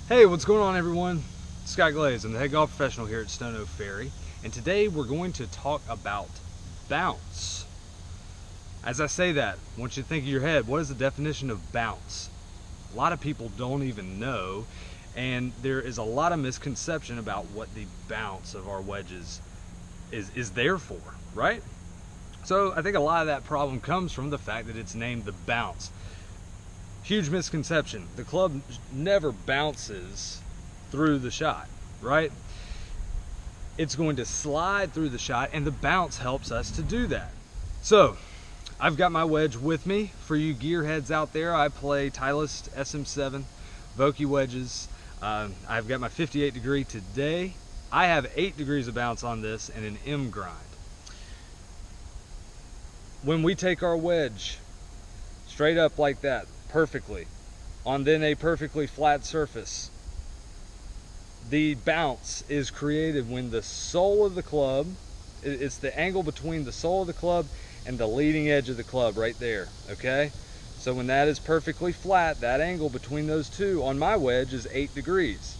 Hey, what's going on everyone? Scott Glaze. I'm the head golf professional here at Stone Oak Ferry, and today we're going to talk about bounce. As I say that, I want you to think in your head, what is the definition of bounce? A lot of people don't even know, and there is a lot of misconception about what the bounce of our wedges is there for, right? So I think a lot of that problem comes from the fact that it's named the bounce. Huge misconception. The club never bounces through the shot, right? It's going to slide through the shot, and the bounce helps us to do that. So I've got my wedge with me. For you gearheads out there, I play Titleist SM7 Vokey wedges. I've got my 58 degree today. I have 8 degrees of bounce on this and an M grind. When we take our wedge straight up like that, perfectly, on then a perfectly flat surface, the bounce is created when the sole of the club, it's the angle between the sole of the club and the leading edge of the club right there, okay? So when that is perfectly flat, that angle between those two on my wedge is 8 degrees.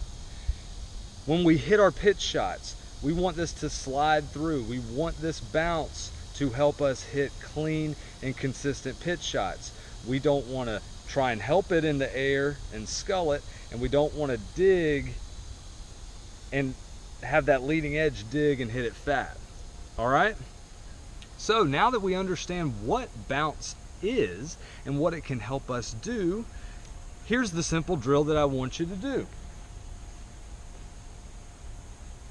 When we hit our pitch shots, we want this to slide through. We want this bounce to help us hit clean and consistent pitch shots. We don't want to try and help it in the air and scull it, and we don't want to dig and have that leading edge dig and hit it fat. All right? So now that we understand what bounce is and what it can help us do, here's the simple drill that I want you to do.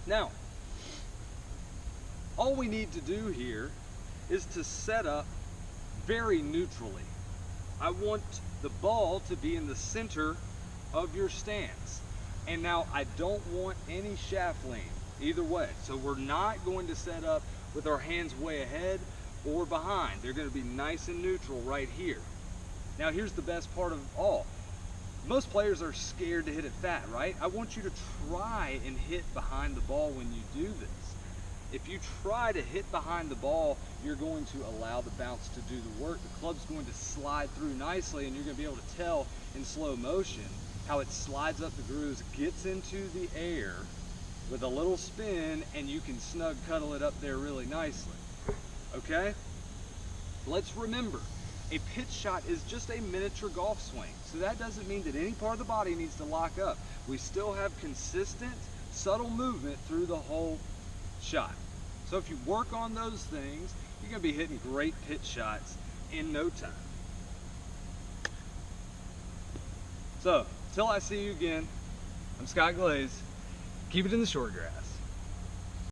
Now, all we need to do here is to set up very neutrally. I want the ball to be in the center of your stance. And now I don't want any shaft lean either way. So we're not going to set up with our hands way ahead or behind. They're going to be nice and neutral right here. Now here's the best part of all. Most players are scared to hit it fat, right? I want you to try and hit behind the ball when you do this. If you try to hit behind the ball, you're going to allow the bounce to do the work. The club's going to slide through nicely, and you're going to be able to tell in slow motion how it slides up the grooves, gets into the air with a little spin, and you can snug cuddle it up there really nicely. Okay? Let's remember, a pitch shot is just a miniature golf swing. So that doesn't mean that any part of the body needs to lock up. We still have consistent, subtle movement through the whole shot. So if you work on those things, you're going to be hitting great pitch shots in no time. So, till I see you again, I'm Scott Glaze. Keep it in the short grass.